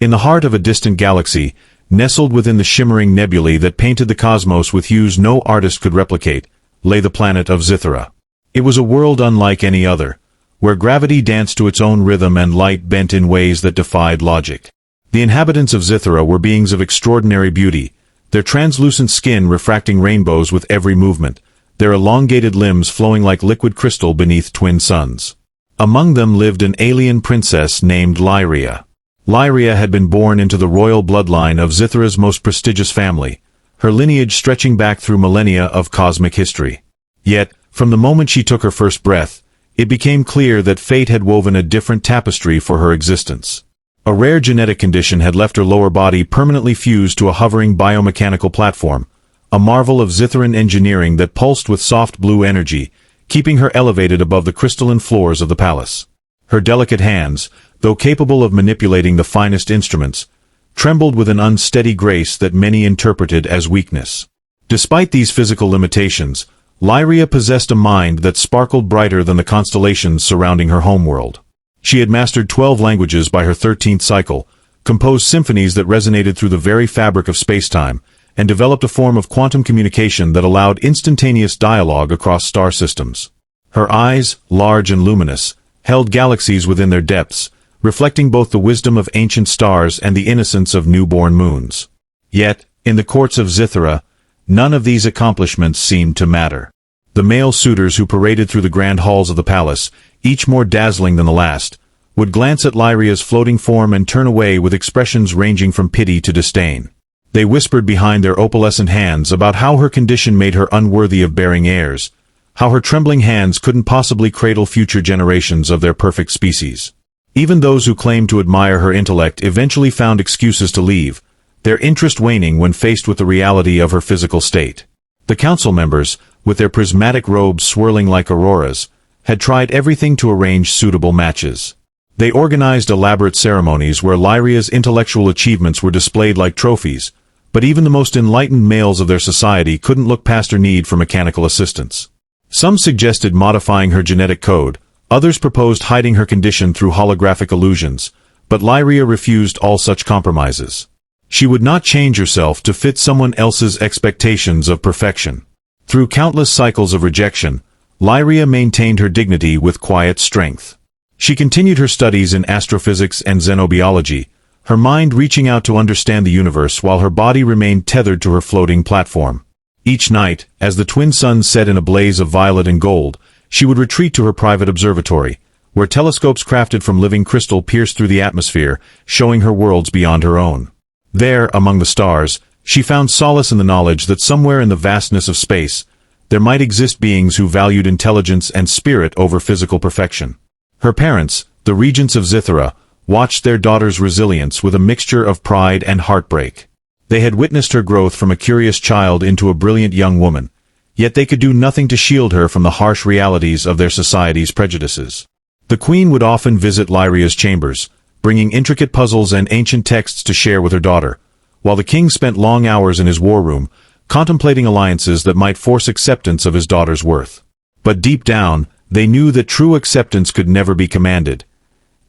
In the heart of a distant galaxy, nestled within the shimmering nebulae that painted the cosmos with hues no artist could replicate, lay the planet of Zythera. It was a world unlike any other, where gravity danced to its own rhythm and light bent in ways that defied logic. The inhabitants of Zythera were beings of extraordinary beauty, their translucent skin refracting rainbows with every movement, their elongated limbs flowing like liquid crystal beneath twin suns. Among them lived an alien princess named Lyria. Lyria had been born into the royal bloodline of Zythera's most prestigious family, her lineage stretching back through millennia of cosmic history. Yet, from the moment she took her first breath, it became clear that fate had woven a different tapestry for her existence. A rare genetic condition had left her lower body permanently fused to a hovering biomechanical platform, a marvel of Zytheran engineering that pulsed with soft blue energy, keeping her elevated above the crystalline floors of the palace. Her delicate hands, though capable of manipulating the finest instruments, trembled with an unsteady grace that many interpreted as weakness. Despite these physical limitations, Lyria possessed a mind that sparkled brighter than the constellations surrounding her homeworld. She had mastered 12 languages by her 13th cycle, composed symphonies that resonated through the very fabric of space-time, and developed a form of quantum communication that allowed instantaneous dialogue across star systems. Her eyes, large and luminous, held galaxies within their depths, reflecting both the wisdom of ancient stars and the innocence of newborn moons. Yet, in the courts of Zythera, none of these accomplishments seemed to matter. The male suitors who paraded through the grand halls of the palace, each more dazzling than the last, would glance at Lyria's floating form and turn away with expressions ranging from pity to disdain. They whispered behind their opalescent hands about how her condition made her unworthy of bearing heirs, how her trembling hands couldn't possibly cradle future generations of their perfect species. Even those who claimed to admire her intellect eventually found excuses to leave, their interest waning when faced with the reality of her physical state. The council members, with their prismatic robes swirling like auroras, had tried everything to arrange suitable matches. They organized elaborate ceremonies where Lyria's intellectual achievements were displayed like trophies, but even the most enlightened males of their society couldn't look past her need for mechanical assistance. Some suggested modifying her genetic code, others proposed hiding her condition through holographic illusions, but Lyria refused all such compromises. She would not change herself to fit someone else's expectations of perfection. Through countless cycles of rejection, Lyria maintained her dignity with quiet strength. She continued her studies in astrophysics and xenobiology, her mind reaching out to understand the universe while her body remained tethered to her floating platform. Each night, as the twin suns set in a blaze of violet and gold, she would retreat to her private observatory, where telescopes crafted from living crystal pierced through the atmosphere, showing her worlds beyond her own. There, among the stars, she found solace in the knowledge that somewhere in the vastness of space, there might exist beings who valued intelligence and spirit over physical perfection. Her parents, the regents of Zythera, watched their daughter's resilience with a mixture of pride and heartbreak. They had witnessed her growth from a curious child into a brilliant young woman, yet they could do nothing to shield her from the harsh realities of their society's prejudices. The queen would often visit Lyria's chambers, bringing intricate puzzles and ancient texts to share with her daughter, while the king spent long hours in his war room, contemplating alliances that might force acceptance of his daughter's worth. But deep down, they knew that true acceptance could never be commanded.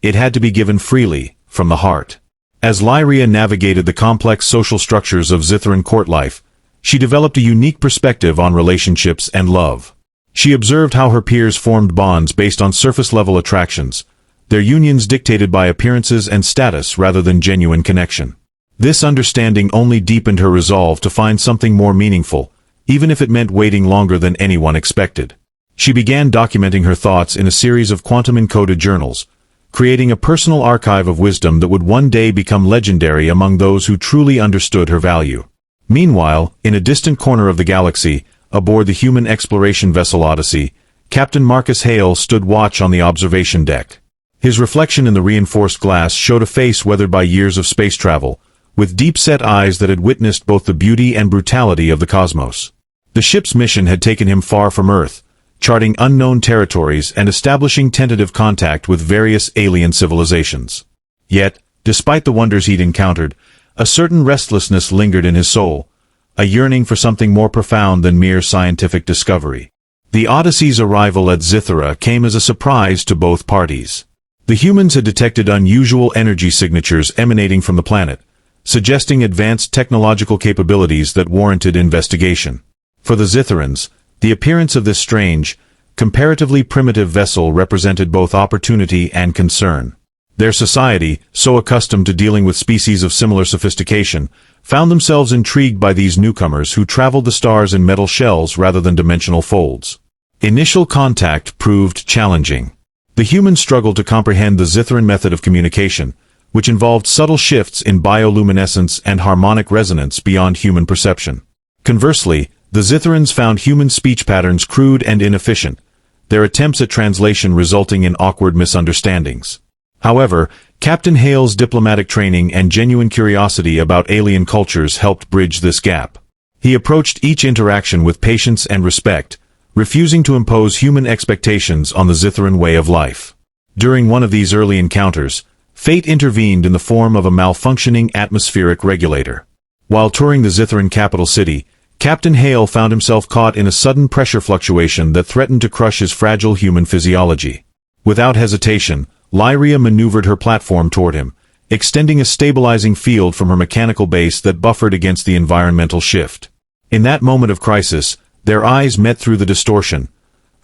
It had to be given freely, from the heart. As Lyria navigated the complex social structures of Zytheran court life, she developed a unique perspective on relationships and love. She observed how her peers formed bonds based on surface-level attractions, their unions dictated by appearances and status rather than genuine connection. This understanding only deepened her resolve to find something more meaningful, even if it meant waiting longer than anyone expected. She began documenting her thoughts in a series of quantum-encoded journals, creating a personal archive of wisdom that would one day become legendary among those who truly understood her value. Meanwhile, in a distant corner of the galaxy, aboard the human exploration vessel Odyssey, Captain Marcus Hale stood watch on the observation deck. His reflection in the reinforced glass showed a face weathered by years of space travel, with deep-set eyes that had witnessed both the beauty and brutality of the cosmos. The ship's mission had taken him far from Earth, charting unknown territories and establishing tentative contact with various alien civilizations. Yet, despite the wonders he'd encountered, a certain restlessness lingered in his soul, a yearning for something more profound than mere scientific discovery. The Odyssey's arrival at Zythera came as a surprise to both parties. The humans had detected unusual energy signatures emanating from the planet, suggesting advanced technological capabilities that warranted investigation. For the Zitherans, the appearance of this strange, comparatively primitive vessel represented both opportunity and concern. Their society, so accustomed to dealing with species of similar sophistication, found themselves intrigued by these newcomers who traveled the stars in metal shells rather than dimensional folds. Initial contact proved challenging. The humans struggled to comprehend the Zitharan method of communication, which involved subtle shifts in bioluminescence and harmonic resonance beyond human perception. Conversely, the Zitherans found human speech patterns crude and inefficient, their attempts at translation resulting in awkward misunderstandings. However, Captain Hale's diplomatic training and genuine curiosity about alien cultures helped bridge this gap. He approached each interaction with patience and respect, refusing to impose human expectations on the Zitharan way of life. During one of these early encounters, fate intervened in the form of a malfunctioning atmospheric regulator. While touring the Zitharan capital city, Captain Hale found himself caught in a sudden pressure fluctuation that threatened to crush his fragile human physiology. Without hesitation, Lyria maneuvered her platform toward him, extending a stabilizing field from her mechanical base that buffered against the environmental shift. In that moment of crisis, their eyes met through the distortion,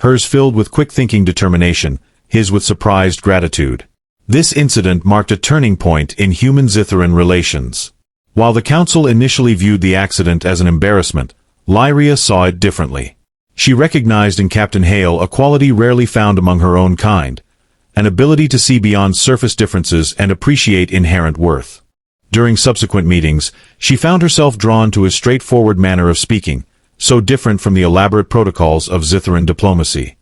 hers filled with quick-thinking determination, his with surprised gratitude. This incident marked a turning point in human-Zitharan relations. While the Council initially viewed the accident as an embarrassment, Lyria saw it differently. She recognized in Captain Hale a quality rarely found among her own kind, an ability to see beyond surface differences and appreciate inherent worth. During subsequent meetings, she found herself drawn to his straightforward manner of speaking, so different from the elaborate protocols of Zitharan diplomacy.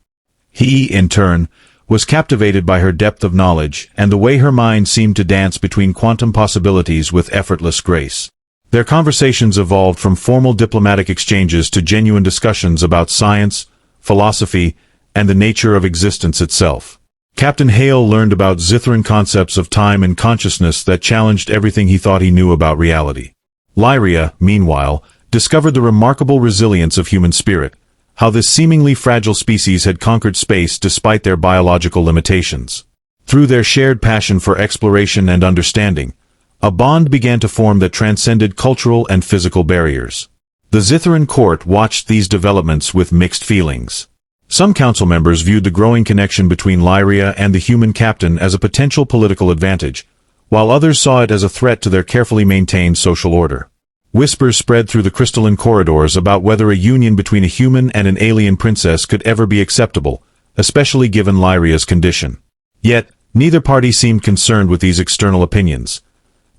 He, in turn, was captivated by her depth of knowledge and the way her mind seemed to dance between quantum possibilities with effortless grace. Their conversations evolved from formal diplomatic exchanges to genuine discussions about science, philosophy, and the nature of existence itself. Captain Hale learned about Zitharan concepts of time and consciousness that challenged everything he thought he knew about reality. Lyria, meanwhile, discovered the remarkable resilience of human spirit, how this seemingly fragile species had conquered space despite their biological limitations. Through their shared passion for exploration and understanding, a bond began to form that transcended cultural and physical barriers. The Zitharan court watched these developments with mixed feelings. Some council members viewed the growing connection between Lyria and the human captain as a potential political advantage, while others saw it as a threat to their carefully maintained social order. Whispers spread through the crystalline corridors about whether a union between a human and an alien princess could ever be acceptable, especially given Lyria's condition. Yet, neither party seemed concerned with these external opinions.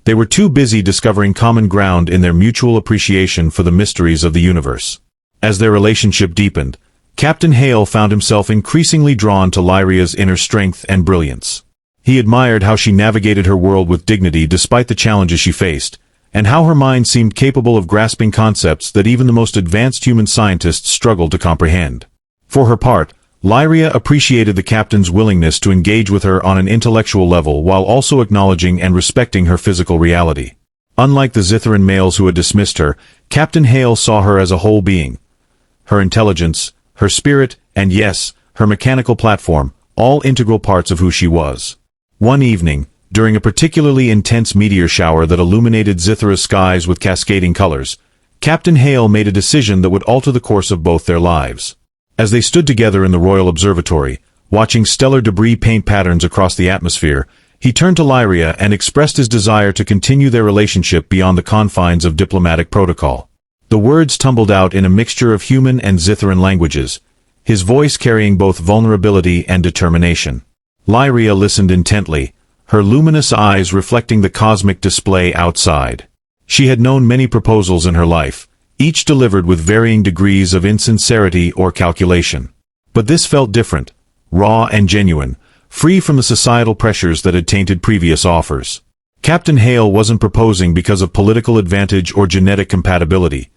They were too busy discovering common ground in their mutual appreciation for the mysteries of the universe. As their relationship deepened, Captain Hale found himself increasingly drawn to Lyria's inner strength and brilliance. He admired how she navigated her world with dignity despite the challenges she faced, and how her mind seemed capable of grasping concepts that even the most advanced human scientists struggled to comprehend. For her part, Lyria appreciated the captain's willingness to engage with her on an intellectual level while also acknowledging and respecting her physical reality. Unlike the Zitharan males who had dismissed her, Captain Hale saw her as a whole being. Her intelligence, her spirit, and yes, her mechanical platform, all integral parts of who she was. One evening, during a particularly intense meteor shower that illuminated Zithara's skies with cascading colors, Captain Hale made a decision that would alter the course of both their lives. As they stood together in the Royal Observatory, watching stellar debris paint patterns across the atmosphere, he turned to Lyria and expressed his desire to continue their relationship beyond the confines of diplomatic protocol. The words tumbled out in a mixture of human and Zitharan languages, his voice carrying both vulnerability and determination. Lyria listened intently, her luminous eyes reflecting the cosmic display outside. She had known many proposals in her life, each delivered with varying degrees of insincerity or calculation. But this felt different, raw and genuine, free from the societal pressures that had tainted previous offers. Captain Hale wasn't proposing because of political advantage or genetic compatibility.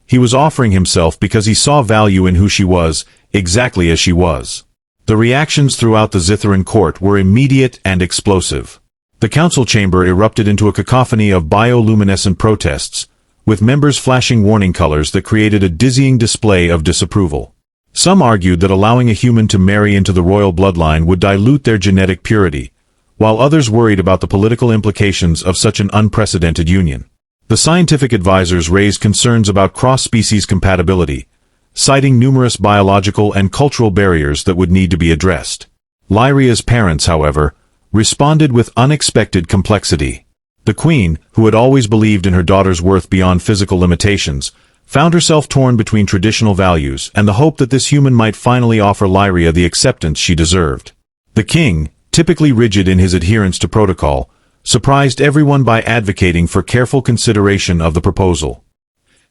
He was offering himself because he saw value in who she was, exactly as she was. The reactions throughout the Zitharan court were immediate and explosive. The council chamber erupted into a cacophony of bioluminescent protests, with members flashing warning colors that created a dizzying display of disapproval. Some argued that allowing a human to marry into the royal bloodline would dilute their genetic purity, while others worried about the political implications of such an unprecedented union. The scientific advisors raised concerns about cross-species compatibility, citing numerous biological and cultural barriers that would need to be addressed. Lyria's parents, however, responded with unexpected complexity. The queen, who had always believed in her daughter's worth beyond physical limitations, found herself torn between traditional values and the hope that this human might finally offer Lyria the acceptance she deserved. The king, typically rigid in his adherence to protocol, surprised everyone by advocating for careful consideration of the proposal.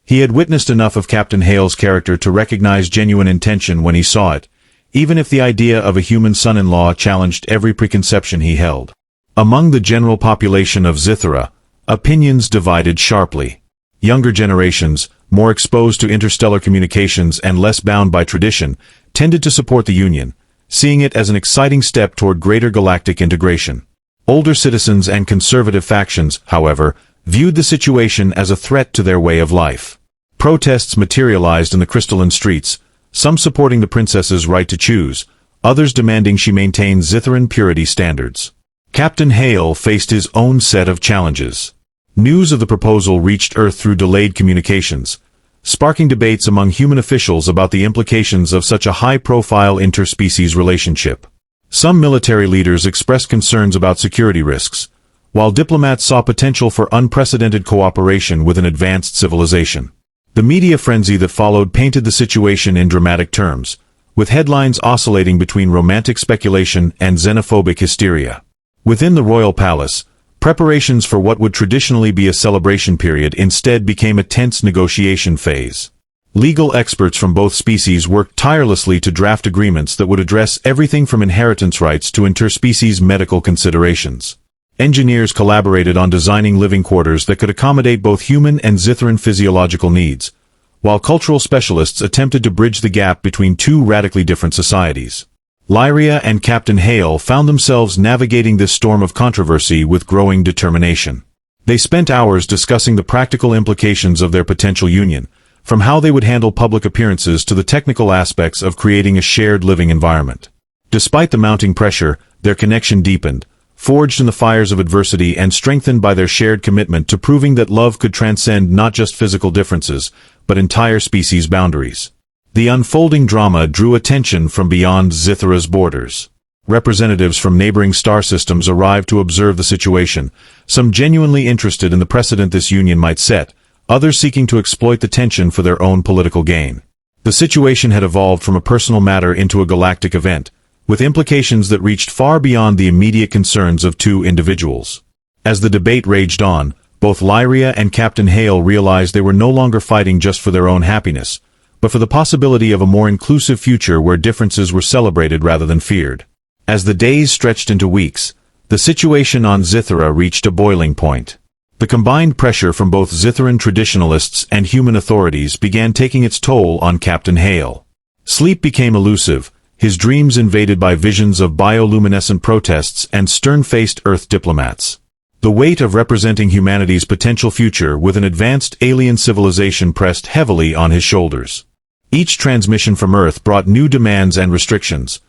He had witnessed enough of Captain Hale's character to recognize genuine intention when he saw it, even if the idea of a human son-in-law challenged every preconception he held. Among the general population of Zythera, opinions divided sharply. Younger generations, more exposed to interstellar communications and less bound by tradition, tended to support the Union, seeing it as an exciting step toward greater galactic integration. Older citizens and conservative factions, however, viewed the situation as a threat to their way of life. Protests materialized in the crystalline streets, some supporting the princess's right to choose, others demanding she maintain Zytheran purity standards. Captain Hale faced his own set of challenges. News of the proposal reached Earth through delayed communications, sparking debates among human officials about the implications of such a high-profile interspecies relationship. Some military leaders expressed concerns about security risks, while diplomats saw potential for unprecedented cooperation with an advanced civilization. The media frenzy that followed painted the situation in dramatic terms, with headlines oscillating between romantic speculation and xenophobic hysteria. Within the royal palace, preparations for what would traditionally be a celebration period instead became a tense negotiation phase. Legal experts from both species worked tirelessly to draft agreements that would address everything from inheritance rights to interspecies medical considerations. Engineers collaborated on designing living quarters that could accommodate both human and Zytheran physiological needs, while cultural specialists attempted to bridge the gap between two radically different societies. Lyria and Captain Hale found themselves navigating this storm of controversy with growing determination. They spent hours discussing the practical implications of their potential union, from how they would handle public appearances to the technical aspects of creating a shared living environment. Despite the mounting pressure, their connection deepened, forged in the fires of adversity and strengthened by their shared commitment to proving that love could transcend not just physical differences, but entire species boundaries. The unfolding drama drew attention from beyond Zythera's borders. Representatives from neighboring star systems arrived to observe the situation, some genuinely interested in the precedent this union might set, others seeking to exploit the tension for their own political gain. The situation had evolved from a personal matter into a galactic event, with implications that reached far beyond the immediate concerns of two individuals. As the debate raged on, both Lyria and Captain Hale realized they were no longer fighting just for their own happiness, but for the possibility of a more inclusive future where differences were celebrated rather than feared. As the days stretched into weeks, the situation on Zythera reached a boiling point. The combined pressure from both Zytheran traditionalists and human authorities began taking its toll on Captain Hale. Sleep became elusive, his dreams invaded by visions of bioluminescent protests and stern-faced Earth diplomats. The weight of representing humanity's potential future with an advanced alien civilization pressed heavily on his shoulders. Each transmission from Earth brought new demands and restrictions,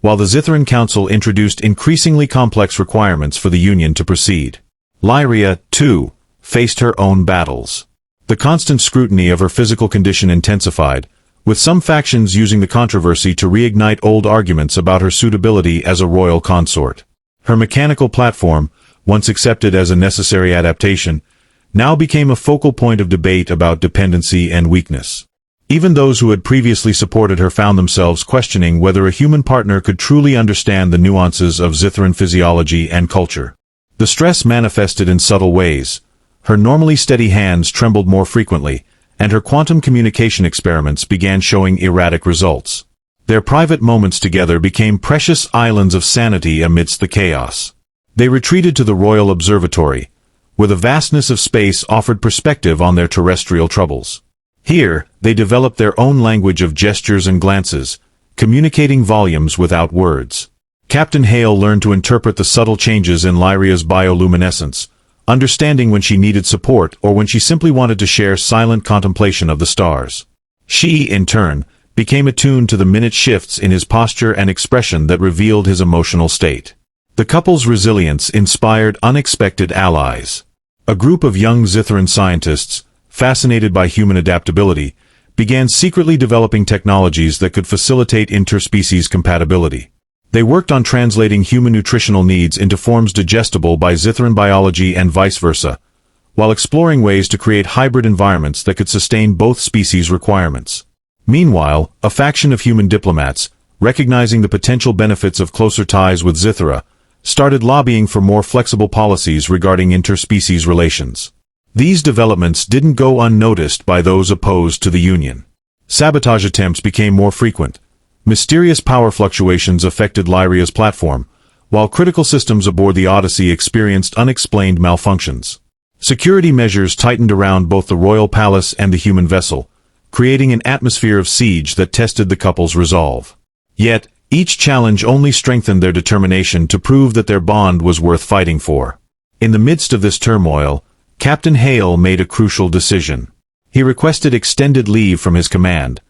while the Zytheran Council introduced increasingly complex requirements for the Union to proceed. Lyria, too, faced her own battles. The constant scrutiny of her physical condition intensified, with some factions using the controversy to reignite old arguments about her suitability as a royal consort. Her mechanical platform, once accepted as a necessary adaptation, now became a focal point of debate about dependency and weakness. Even those who had previously supported her found themselves questioning whether a human partner could truly understand the nuances of Zytheran physiology and culture. The stress manifested in subtle ways. Her normally steady hands trembled more frequently, and her quantum communication experiments began showing erratic results. Their private moments together became precious islands of sanity amidst the chaos. They retreated to the Royal Observatory, where the vastness of space offered perspective on their terrestrial troubles. Here, they developed their own language of gestures and glances, communicating volumes without words. Captain Hale learned to interpret the subtle changes in Lyria's bioluminescence, understanding when she needed support or when she simply wanted to share silent contemplation of the stars. She, in turn, became attuned to the minute shifts in his posture and expression that revealed his emotional state. The couple's resilience inspired unexpected allies. A group of young Zithran scientists, fascinated by human adaptability, began secretly developing technologies that could facilitate interspecies compatibility. They worked on translating human nutritional needs into forms digestible by Zithran biology and vice versa, while exploring ways to create hybrid environments that could sustain both species' requirements. Meanwhile, a faction of human diplomats, recognizing the potential benefits of closer ties with Zithra, started lobbying for more flexible policies regarding interspecies relations. These developments didn't go unnoticed by those opposed to the Union. Sabotage attempts became more frequent. Mysterious power fluctuations affected Lyria's platform, while critical systems aboard the Odyssey experienced unexplained malfunctions. Security measures tightened around both the royal palace and the human vessel, creating an atmosphere of siege that tested the couple's resolve. Yet, each challenge only strengthened their determination to prove that their bond was worth fighting for. In the midst of this turmoil, Captain Hale made a crucial decision. He requested extended leave from his command,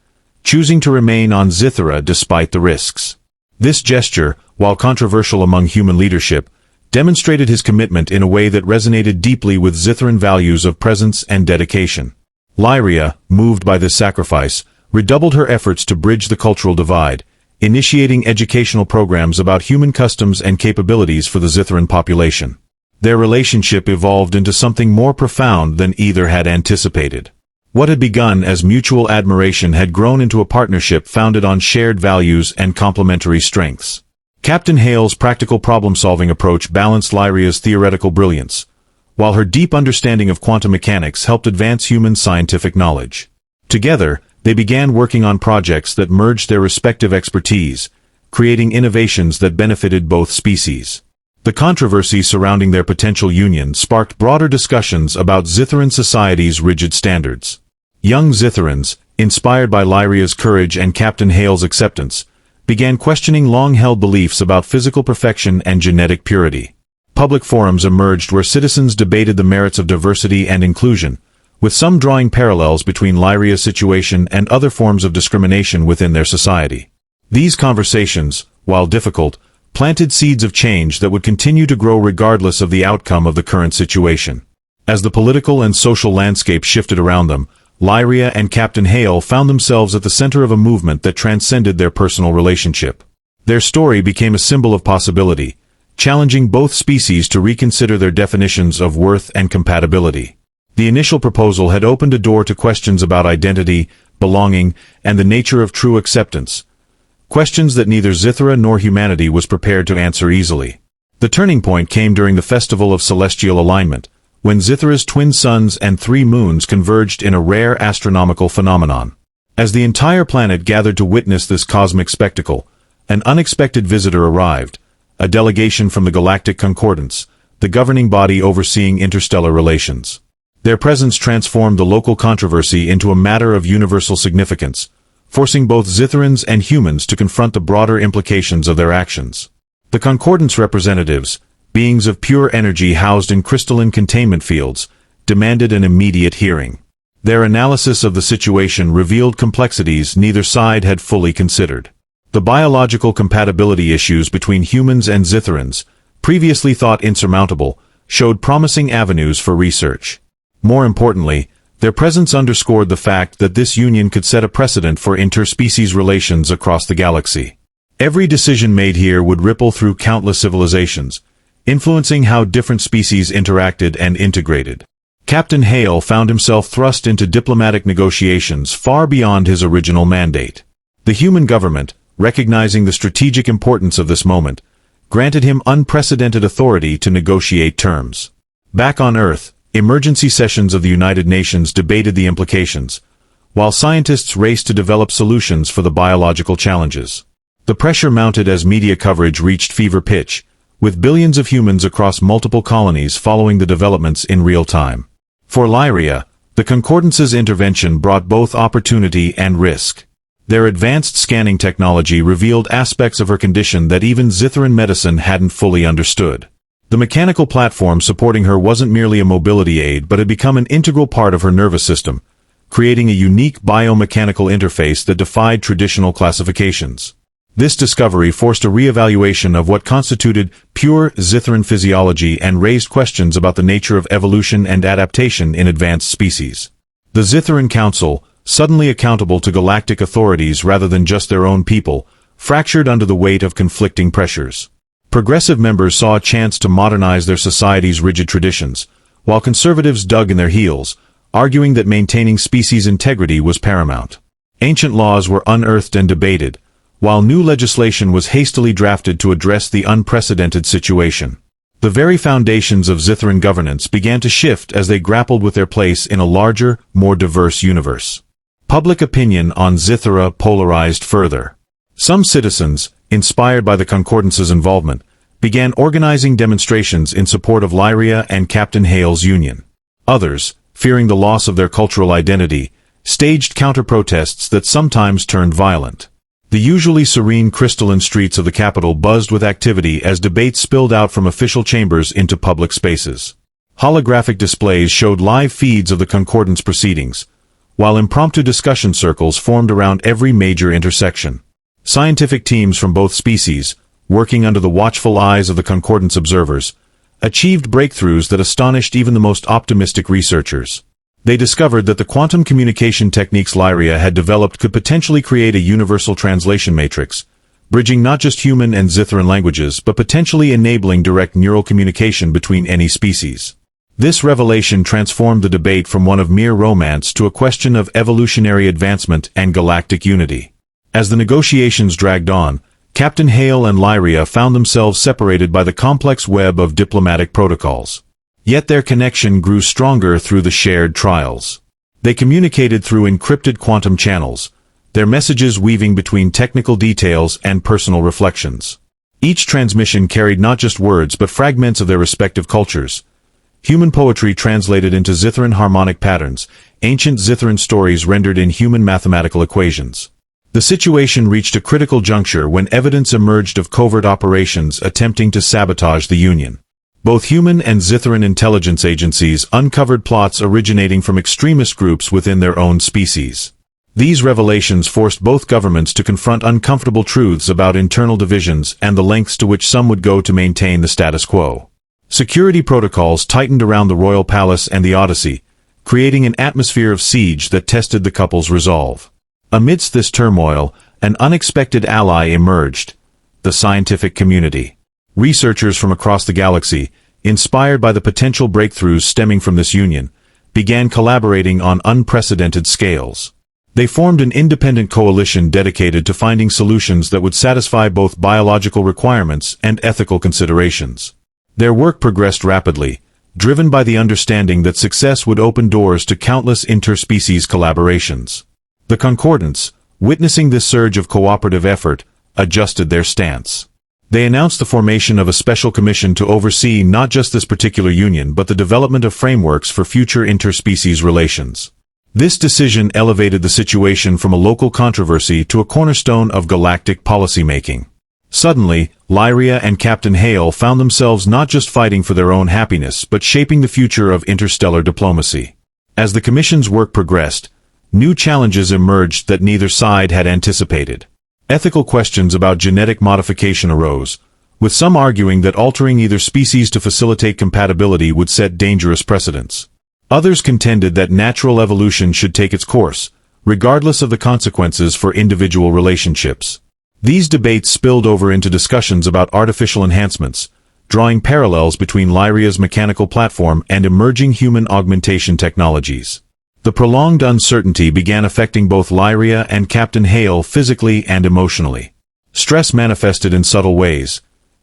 choosing to remain on Zithra despite the risks. This gesture, while controversial among human leadership, demonstrated his commitment in a way that resonated deeply with Zithran values of presence and dedication. Lyria, moved by this sacrifice, redoubled her efforts to bridge the cultural divide, initiating educational programs about human customs and capabilities for the Zithran population. Their relationship evolved into something more profound than either had anticipated. What had begun as mutual admiration had grown into a partnership founded on shared values and complementary strengths. Captain Hale's practical problem-solving approach balanced Lyria's theoretical brilliance, while her deep understanding of quantum mechanics helped advance human scientific knowledge. Together, they began working on projects that merged their respective expertise, creating innovations that benefited both species. The controversy surrounding their potential union sparked broader discussions about Zithran society's rigid standards. Young Zithrans, inspired by Lyria's courage and Captain Hale's acceptance, began questioning long-held beliefs about physical perfection and genetic purity. Public forums emerged where citizens debated the merits of diversity and inclusion, with some drawing parallels between Lyria's situation and other forms of discrimination within their society. These conversations, while difficult, planted seeds of change that would continue to grow regardless of the outcome of the current situation. As the political and social landscape shifted around them, Lyria and Captain Hale found themselves at the center of a movement that transcended their personal relationship. Their story became a symbol of possibility, challenging both species to reconsider their definitions of worth and compatibility. The initial proposal had opened a door to questions about identity, belonging, and the nature of true acceptance, questions that neither Zithra nor humanity was prepared to answer easily. The turning point came during the Festival of Celestial Alignment, when Zithra's twin suns and 3 moons converged in a rare astronomical phenomenon. As the entire planet gathered to witness this cosmic spectacle, an unexpected visitor arrived, a delegation from the Galactic Concordance, the governing body overseeing interstellar relations. Their presence transformed the local controversy into a matter of universal significance, forcing both Zithrans and humans to confront the broader implications of their actions. The Concordance representatives, beings of pure energy housed in crystalline containment fields, demanded an immediate hearing. Their analysis of the situation revealed complexities neither side had fully considered. The biological compatibility issues between humans and Zithrans, previously thought insurmountable, showed promising avenues for research. More importantly, their presence underscored the fact that this union could set a precedent for interspecies relations across the galaxy. Every decision made here would ripple through countless civilizations, influencing how different species interacted and integrated. Captain Hale found himself thrust into diplomatic negotiations far beyond his original mandate. The human government, recognizing the strategic importance of this moment, granted him unprecedented authority to negotiate terms. Back on Earth, emergency sessions of the United Nations debated the implications, while scientists raced to develop solutions for the biological challenges. The pressure mounted as media coverage reached fever pitch, with billions of humans across multiple colonies following the developments in real time. For Lyria, the Concordance's intervention brought both opportunity and risk. Their advanced scanning technology revealed aspects of her condition that even Zithran medicine hadn't fully understood. The mechanical platform supporting her wasn't merely a mobility aid but had become an integral part of her nervous system, creating a unique biomechanical interface that defied traditional classifications. This discovery forced a re-evaluation of what constituted pure Zithran physiology and raised questions about the nature of evolution and adaptation in advanced species. The Zithran Council, suddenly accountable to galactic authorities rather than just their own people, fractured under the weight of conflicting pressures. Progressive members saw a chance to modernize their society's rigid traditions, while conservatives dug in their heels, arguing that maintaining species integrity was paramount. Ancient laws were unearthed and debated, while new legislation was hastily drafted to address the unprecedented situation. The very foundations of Zithran governance began to shift as they grappled with their place in a larger, more diverse universe. Public opinion on Zithra polarized further. Some citizens, inspired by the Concordance's involvement, began organizing demonstrations in support of Lyria and Captain Hale's union. Others, fearing the loss of their cultural identity, staged counter-protests that sometimes turned violent. The usually serene crystalline streets of the capital buzzed with activity as debates spilled out from official chambers into public spaces. Holographic displays showed live feeds of the Concordance proceedings, while impromptu discussion circles formed around every major intersection. Scientific teams from both species, working under the watchful eyes of the Concordance observers, achieved breakthroughs that astonished even the most optimistic researchers. They discovered that the quantum communication techniques Lyria had developed could potentially create a universal translation matrix, bridging not just human and Zithran languages but potentially enabling direct neural communication between any species. This revelation transformed the debate from one of mere romance to a question of evolutionary advancement and galactic unity. As the negotiations dragged on, Captain Hale and Lyria found themselves separated by the complex web of diplomatic protocols. Yet their connection grew stronger through the shared trials. They communicated through encrypted quantum channels, their messages weaving between technical details and personal reflections. Each transmission carried not just words but fragments of their respective cultures. Human poetry translated into Zithran harmonic patterns, ancient Zithran stories rendered in human mathematical equations. The situation reached a critical juncture when evidence emerged of covert operations attempting to sabotage the Union. Both human and Zithran intelligence agencies uncovered plots originating from extremist groups within their own species. These revelations forced both governments to confront uncomfortable truths about internal divisions and the lengths to which some would go to maintain the status quo. Security protocols tightened around the royal palace and the Odyssey, creating an atmosphere of siege that tested the couple's resolve. Amidst this turmoil, an unexpected ally emerged: the scientific community. Researchers from across the galaxy, inspired by the potential breakthroughs stemming from this union, began collaborating on unprecedented scales. They formed an independent coalition dedicated to finding solutions that would satisfy both biological requirements and ethical considerations. Their work progressed rapidly, driven by the understanding that success would open doors to countless interspecies collaborations. The Concordance, witnessing this surge of cooperative effort, adjusted their stance. They announced the formation of a special commission to oversee not just this particular union but the development of frameworks for future interspecies relations. This decision elevated the situation from a local controversy to a cornerstone of galactic policymaking. Suddenly, Lyria and Captain Hale found themselves not just fighting for their own happiness but shaping the future of interstellar diplomacy. As the Commission's work progressed, new challenges emerged that neither side had anticipated. Ethical questions about genetic modification arose, with some arguing that altering either species to facilitate compatibility would set dangerous precedents. Others contended that natural evolution should take its course, regardless of the consequences for individual relationships. These debates spilled over into discussions about artificial enhancements, drawing parallels between Lyria's mechanical platform and emerging human augmentation technologies. The prolonged uncertainty began affecting both Lyria and Captain Hale physically and emotionally. Stress manifested in subtle ways.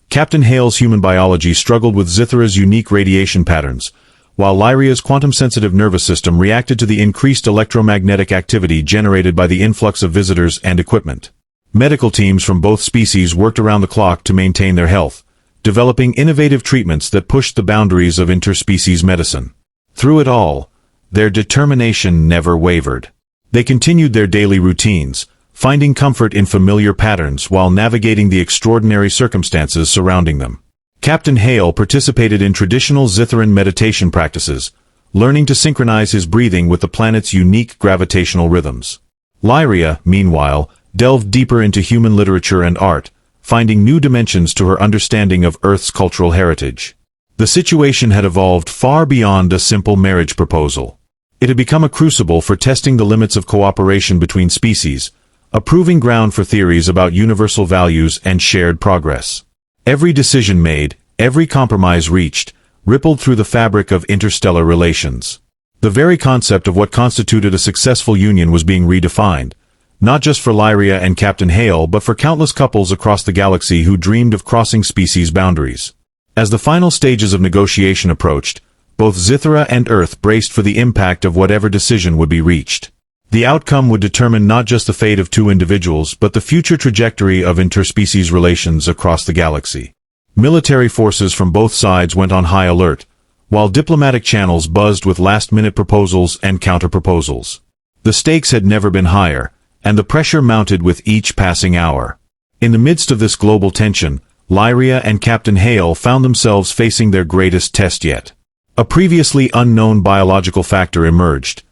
Captain Hale's human biology struggled with Zithra's unique radiation patterns, while Lyria's quantum-sensitive nervous system reacted to the increased electromagnetic activity generated by the influx of visitors and equipment. Medical teams from both species worked around the clock to maintain their health, developing innovative treatments that pushed the boundaries of interspecies medicine. Through it all, their determination never wavered. They continued their daily routines, finding comfort in familiar patterns while navigating the extraordinary circumstances surrounding them. Captain Hale participated in traditional Zithran meditation practices, learning to synchronize his breathing with the planet's unique gravitational rhythms. Lyria, meanwhile, delved deeper into human literature and art, finding new dimensions to her understanding of Earth's cultural heritage. The situation had evolved far beyond a simple marriage proposal. It had become a crucible for testing the limits of cooperation between species, a proving ground for theories about universal values and shared progress. Every decision made, every compromise reached, rippled through the fabric of interstellar relations. The very concept of what constituted a successful union was being redefined, not just for Lyria and Captain Hale but for countless couples across the galaxy who dreamed of crossing species boundaries. As the final stages of negotiation approached, both Zithra and Earth braced for the impact of whatever decision would be reached. The outcome would determine not just the fate of two individuals but the future trajectory of interspecies relations across the galaxy. Military forces from both sides went on high alert, while diplomatic channels buzzed with last-minute proposals and counter-proposals. The stakes had never been higher, and the pressure mounted with each passing hour. In the midst of this global tension, Lyria and Captain Hale found themselves facing their greatest test yet. A previously unknown biological factor emerged.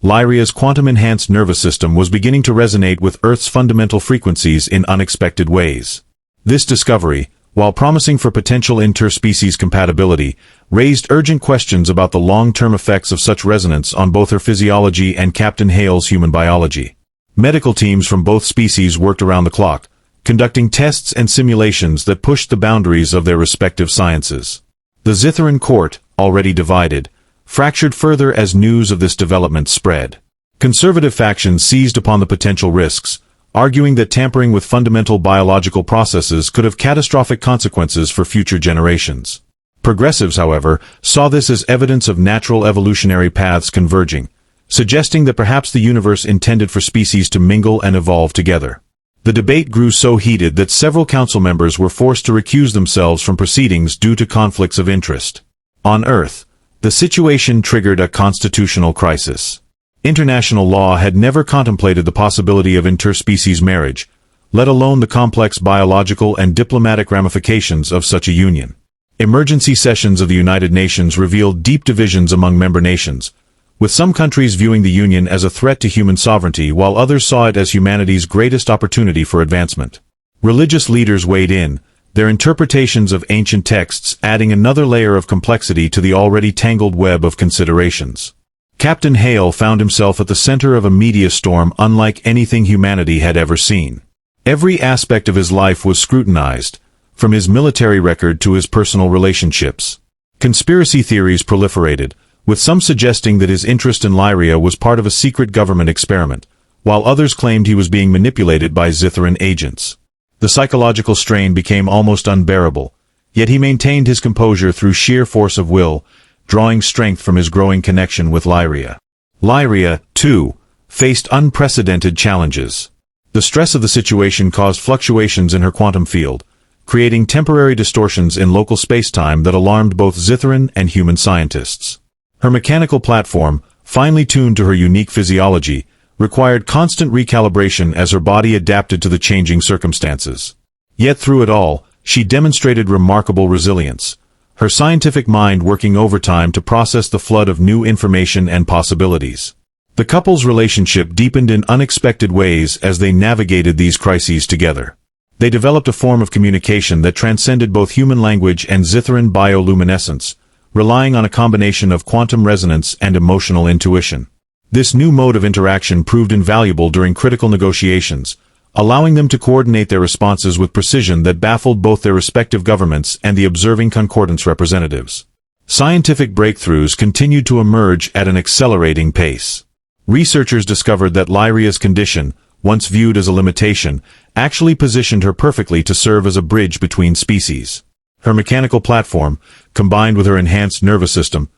Lyria's quantum-enhanced nervous system was beginning to resonate with Earth's fundamental frequencies in unexpected ways. This discovery, while promising for potential interspecies compatibility, raised urgent questions about the long-term effects of such resonance on both her physiology and Captain Hale's human biology. Medical teams from both species worked around the clock, conducting tests and simulations that pushed the boundaries of their respective sciences. The Zithran court, already divided, fractured further as news of this development spread. Conservative factions seized upon the potential risks, arguing that tampering with fundamental biological processes could have catastrophic consequences for future generations. Progressives, however, saw this as evidence of natural evolutionary paths converging, suggesting that perhaps the universe intended for species to mingle and evolve together. The debate grew so heated that several council members were forced to recuse themselves from proceedings due to conflicts of interest. On Earth, the situation triggered a constitutional crisis. International law had never contemplated the possibility of interspecies marriage, let alone the complex biological and diplomatic ramifications of such a union. Emergency sessions of the United Nations revealed deep divisions among member nations, with some countries viewing the Union as a threat to human sovereignty while others saw it as humanity's greatest opportunity for advancement. Religious leaders weighed in, their interpretations of ancient texts adding another layer of complexity to the already tangled web of considerations. Captain Hale found himself at the center of a media storm unlike anything humanity had ever seen. Every aspect of his life was scrutinized, from his military record to his personal relationships. Conspiracy theories proliferated, with some suggesting that his interest in Lyria was part of a secret government experiment, while others claimed he was being manipulated by Zithran agents. The psychological strain became almost unbearable, yet he maintained his composure through sheer force of will, drawing strength from his growing connection with Lyria. Lyria, too, faced unprecedented challenges. The stress of the situation caused fluctuations in her quantum field, creating temporary distortions in local spacetime that alarmed both Zithran and human scientists. Her mechanical platform, finely tuned to her unique physiology, required constant recalibration as her body adapted to the changing circumstances. Yet through it all, she demonstrated remarkable resilience, her scientific mind working overtime to process the flood of new information and possibilities. The couple's relationship deepened in unexpected ways as they navigated these crises together. They developed a form of communication that transcended both human language and Zithran bioluminescence, relying on a combination of quantum resonance and emotional intuition. This new mode of interaction proved invaluable during critical negotiations, allowing them to coordinate their responses with precision that baffled both their respective governments and the observing concordance representatives. Scientific breakthroughs continued to emerge at an accelerating pace. Researchers discovered that Lyria's condition, once viewed as a limitation, actually positioned her perfectly to serve as a bridge between species. Her mechanical platform, combined with her enhanced nervous system,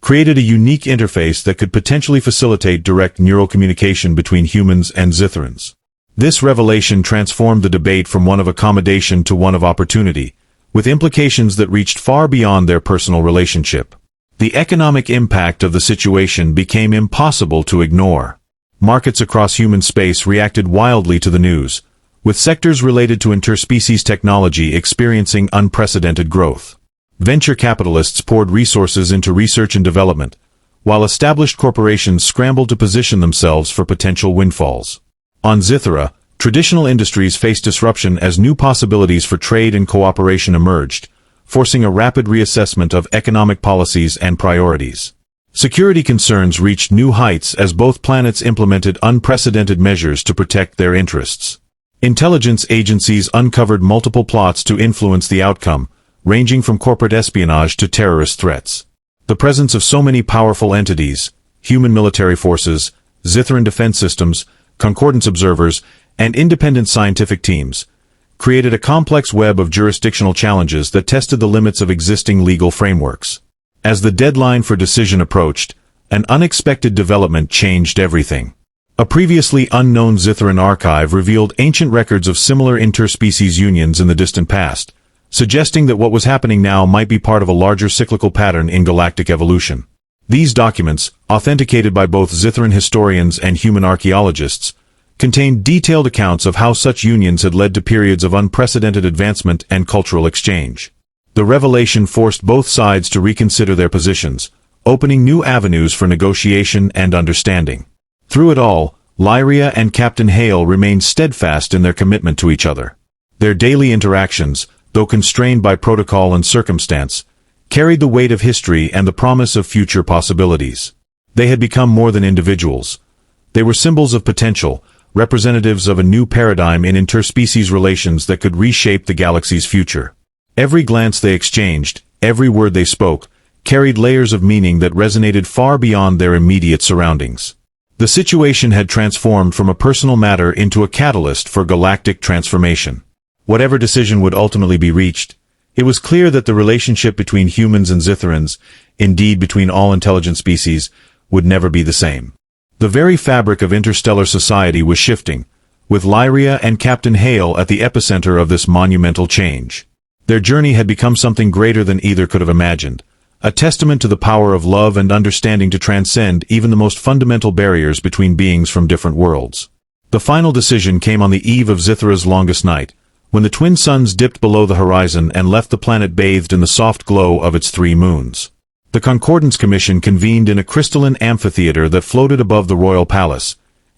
created a unique interface that could potentially facilitate direct neural communication between humans and Zithrans. This revelation transformed the debate from one of accommodation to one of opportunity, with implications that reached far beyond their personal relationship. The economic impact of the situation became impossible to ignore. Markets across human space reacted wildly to the news, with sectors related to interspecies technology experiencing unprecedented growth. Venture capitalists poured resources into research and development, while established corporations scrambled to position themselves for potential windfalls. On Zithra, Traditional industries faced disruption as new possibilities for trade and cooperation emerged, forcing a rapid reassessment of economic policies and priorities. Security concerns reached new heights as both planets implemented unprecedented measures to protect their interests. Intelligence agencies uncovered multiple plots to influence the outcome, ranging from corporate espionage to terrorist threats. The presence of so many powerful entities, human military forces, Zithran defense systems, concordance observers, and independent scientific teams, created a complex web of jurisdictional challenges that tested the limits of existing legal frameworks. As the deadline for decision approached, an unexpected development changed everything. A previously unknown Zithran archive revealed ancient records of similar interspecies unions in the distant past, suggesting that what was happening now might be part of a larger cyclical pattern in galactic evolution. These documents, authenticated by both Zithran historians and human archaeologists, contained detailed accounts of how such unions had led to periods of unprecedented advancement and cultural exchange. The revelation forced both sides to reconsider their positions, opening new avenues for negotiation and understanding. Through it all, Lyria and Captain Hale remained steadfast in their commitment to each other. Their daily interactions, though constrained by protocol and circumstance, carried the weight of history and the promise of future possibilities. They had become more than individuals. They were symbols of potential, representatives of a new paradigm in interspecies relations that could reshape the galaxy's future. Every glance they exchanged, every word they spoke, carried layers of meaning that resonated far beyond their immediate surroundings. The situation had transformed from a personal matter into a catalyst for galactic transformation. Whatever decision would ultimately be reached, it was clear that the relationship between humans and Zithrans, indeed between all intelligent species, would never be the same. The very fabric of interstellar society was shifting, with Lyria and Captain Hale at the epicenter of this monumental change. Their journey had become something greater than either could have imagined, a testament to the power of love and understanding to transcend even the most fundamental barriers between beings from different worlds. The final decision came on the eve of Zithra's longest night, when the twin suns dipped below the horizon and left the planet bathed in the soft glow of its 3 moons. The Concordance Commission convened in a crystalline amphitheater that floated above the royal palace,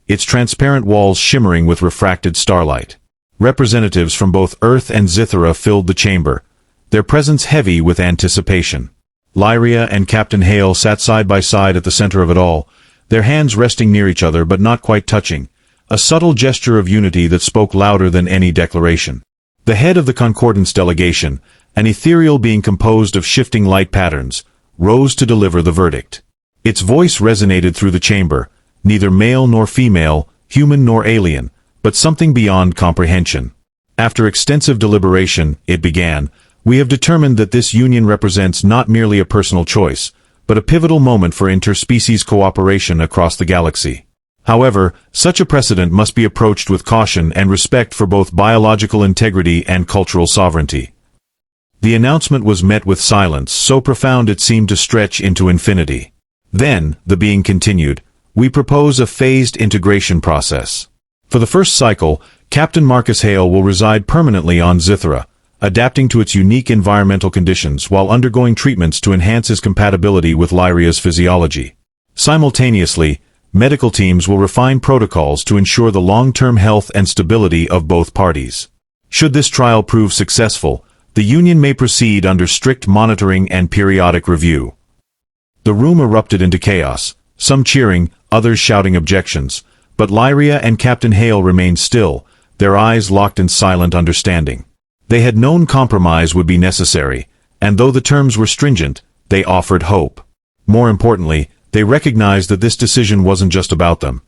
its transparent walls shimmering with refracted starlight. Representatives from both Earth and Zithra filled the chamber, their presence heavy with anticipation. Lyria and Captain Hale sat side by side at the center of it all, their hands resting near each other but not quite touching, a subtle gesture of unity that spoke louder than any declaration. The head of the Concordance delegation, an ethereal being composed of shifting light patterns, rose to deliver the verdict. Its voice resonated through the chamber, neither male nor female, human nor alien, but something beyond comprehension. After extensive deliberation, it began, "We have determined that this union represents not merely a personal choice, but a pivotal moment for interspecies cooperation across the galaxy. However, such a precedent must be approached with caution and respect for both biological integrity and cultural sovereignty." The announcement was met with silence so profound it seemed to stretch into infinity. Then, the being continued, "We propose a phased integration process. For the first cycle, Captain Marcus Hale will reside permanently on Zithra, adapting to its unique environmental conditions while undergoing treatments to enhance his compatibility with Lyria's physiology. Simultaneously, medical teams will refine protocols to ensure the long-term health and stability of both parties. Should this trial prove successful, the Union may proceed under strict monitoring and periodic review." The room erupted into chaos, some cheering, others shouting objections, but Lyria and Captain Hale remained still, their eyes locked in silent understanding. They had known compromise would be necessary, and though the terms were stringent, they offered hope. More importantly, they recognized that this decision wasn't just about them.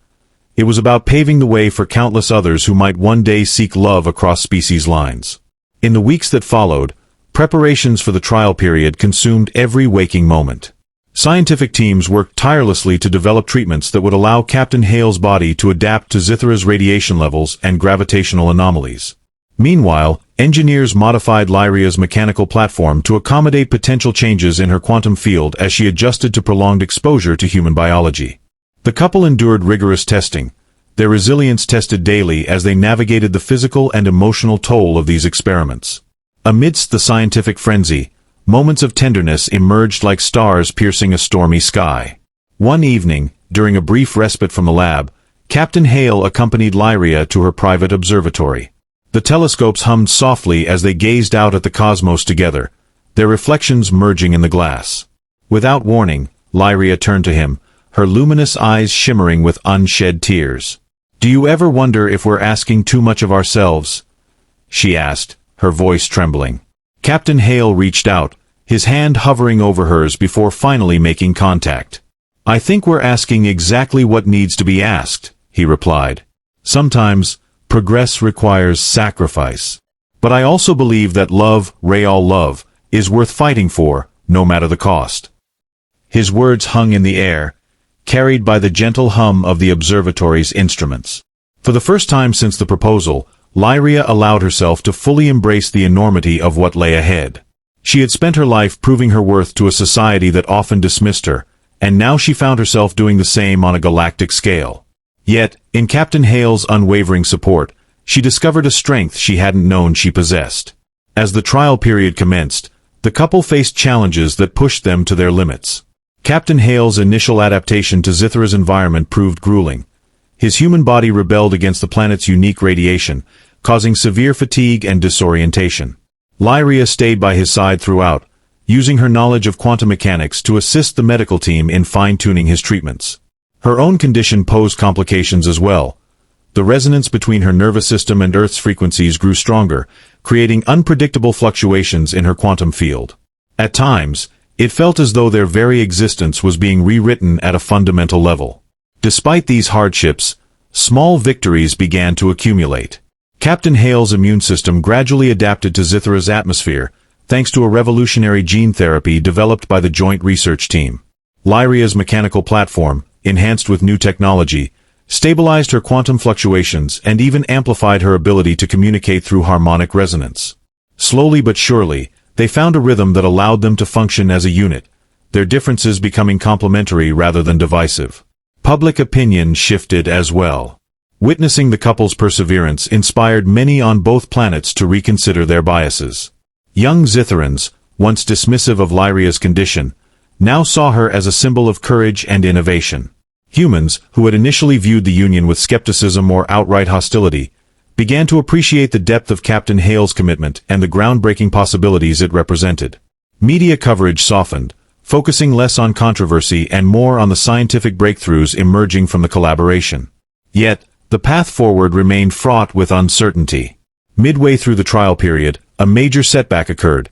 It was about paving the way for countless others who might one day seek love across species lines. In the weeks that followed, preparations for the trial period consumed every waking moment. Scientific teams worked tirelessly to develop treatments that would allow Captain Hale's body to adapt to Zithra's radiation levels and gravitational anomalies. Meanwhile, engineers modified Lyria's mechanical platform to accommodate potential changes in her quantum field as she adjusted to prolonged exposure to human biology. The couple endured rigorous testing, their resilience tested daily as they navigated the physical and emotional toll of these experiments. Amidst the scientific frenzy, moments of tenderness emerged like stars piercing a stormy sky. One evening, during a brief respite from the lab, Captain Hale accompanied Lyria to her private observatory. The telescopes hummed softly as they gazed out at the cosmos together, their reflections merging in the glass. Without warning, Lyria turned to him, her luminous eyes shimmering with unshed tears. "Do you ever wonder if we're asking too much of ourselves?" she asked, her voice trembling. Captain Hale reached out, his hand hovering over hers before finally making contact. "I think we're asking exactly what needs to be asked," he replied. "Sometimes, progress requires sacrifice. But I also believe that love, real love, is worth fighting for, no matter the cost." His words hung in the air, carried by the gentle hum of the observatory's instruments. For the first time since the proposal, Lyria allowed herself to fully embrace the enormity of what lay ahead. She had spent her life proving her worth to a society that often dismissed her, and now she found herself doing the same on a galactic scale. Yet, in Captain Hale's unwavering support, she discovered a strength she hadn't known she possessed. As the trial period commenced, the couple faced challenges that pushed them to their limits. Captain Hale's initial adaptation to Zithra's environment proved grueling. His human body rebelled against the planet's unique radiation, causing severe fatigue and disorientation. Lyria stayed by his side throughout, using her knowledge of quantum mechanics to assist the medical team in fine-tuning his treatments. Her own condition posed complications as well. The resonance between her nervous system and Earth's frequencies grew stronger, creating unpredictable fluctuations in her quantum field. At times, it felt as though their very existence was being rewritten at a fundamental level. Despite these hardships, small victories began to accumulate. Captain Hale's immune system gradually adapted to Zithra's atmosphere, thanks to a revolutionary gene therapy developed by the Joint Research Team. Lyria's mechanical platform, enhanced with new technology, stabilized her quantum fluctuations and even amplified her ability to communicate through harmonic resonance. Slowly but surely, they found a rhythm that allowed them to function as a unit, their differences becoming complementary rather than divisive. Public opinion shifted as well. Witnessing the couple's perseverance inspired many on both planets to reconsider their biases. Young Zitherans, once dismissive of Lyria's condition, now saw her as a symbol of courage and innovation. Humans, who had initially viewed the union with skepticism or outright hostility, began to appreciate the depth of Captain Hale's commitment and the groundbreaking possibilities it represented. Media coverage softened, focusing less on controversy and more on the scientific breakthroughs emerging from the collaboration. Yet, the path forward remained fraught with uncertainty. Midway through the trial period, a major setback occurred.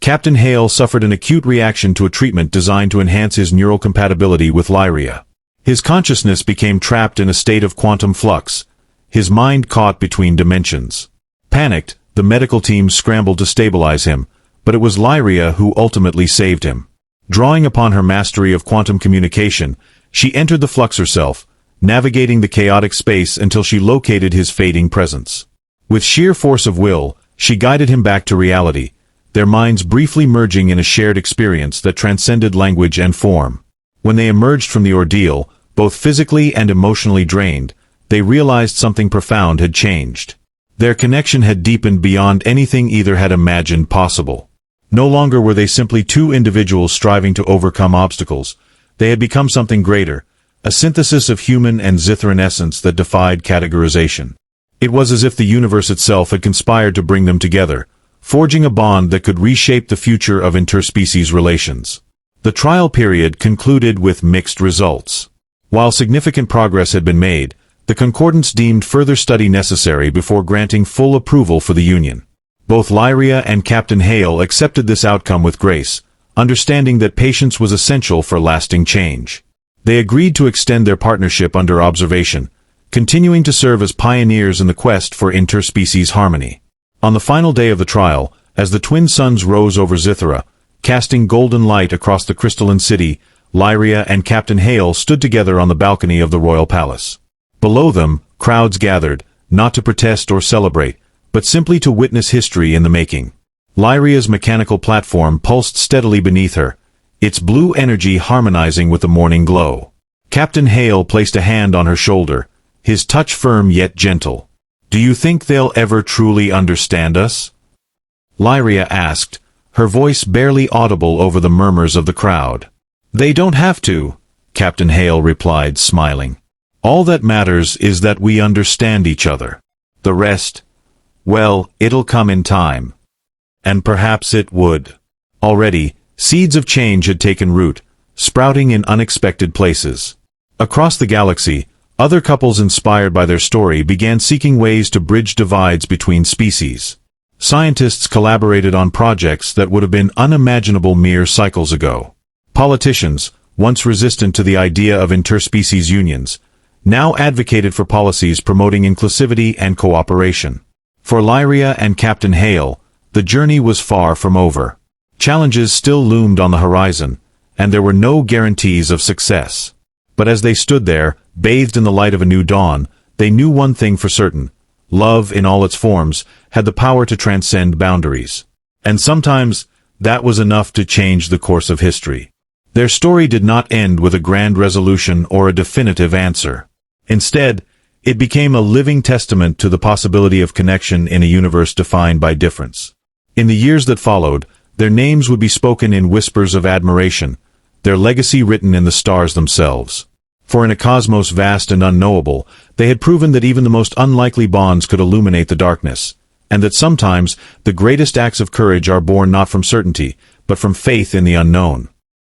Captain Hale suffered an acute reaction to a treatment designed to enhance his neural compatibility with Lyria. His consciousness became trapped in a state of quantum flux, his mind caught between dimensions. Panicked, the medical team scrambled to stabilize him, but it was Lyria who ultimately saved him. Drawing upon her mastery of quantum communication, she entered the flux herself, navigating the chaotic space until she located his fading presence. With sheer force of will, she guided him back to reality, their minds briefly merging in a shared experience that transcended language and form. When they emerged from the ordeal, both physically and emotionally drained, they realized something profound had changed. Their connection had deepened beyond anything either had imagined possible. No longer were they simply two individuals striving to overcome obstacles. They had become something greater, a synthesis of human and Zithran essence that defied categorization. It was as if the universe itself had conspired to bring them together, forging a bond that could reshape the future of interspecies relations. The trial period concluded with mixed results. While significant progress had been made, the concordance deemed further study necessary before granting full approval for the union. Both Lyria and Captain Hale accepted this outcome with grace, understanding that patience was essential for lasting change. They agreed to extend their partnership under observation, continuing to serve as pioneers in the quest for interspecies harmony. On the final day of the trial, as the twin suns rose over Zithra, casting golden light across the crystalline city, Lyria and Captain Hale stood together on the balcony of the royal palace. Below them, crowds gathered, not to protest or celebrate, but simply to witness history in the making. Lyria's mechanical platform pulsed steadily beneath her, its blue energy harmonizing with the morning glow. Captain Hale placed a hand on her shoulder, his touch firm yet gentle. "Do you think they'll ever truly understand us?" Lyria asked, her voice barely audible over the murmurs of the crowd. "They don't have to," Captain Hale replied, smiling. All that matters is that we understand each other. The rest, well, it'll come in time. And perhaps it would. Already, seeds of change had taken root, sprouting in unexpected places. Across the galaxy, other couples inspired by their story began seeking ways to bridge divides between species. Scientists collaborated on projects that would have been unimaginable mere cycles ago. Politicians, once resistant to the idea of interspecies unions, now advocated for policies promoting inclusivity and cooperation. For Lyria and Captain Hale, the journey was far from over. Challenges still loomed on the horizon, and there were no guarantees of success. But as they stood there, bathed in the light of a new dawn, they knew one thing for certain: love, in all its forms, had the power to transcend boundaries. And sometimes, that was enough to change the course of history. Their story did not end with a grand resolution or a definitive answer. Instead, it became a living testament to the possibility of connection in a universe defined by difference. In the years that followed, their names would be spoken in whispers of admiration, their legacy written in the stars themselves. For in a cosmos vast and unknowable, they had proven that even the most unlikely bonds could illuminate the darkness, and that sometimes the greatest acts of courage are born not from certainty, but from faith in the unknown.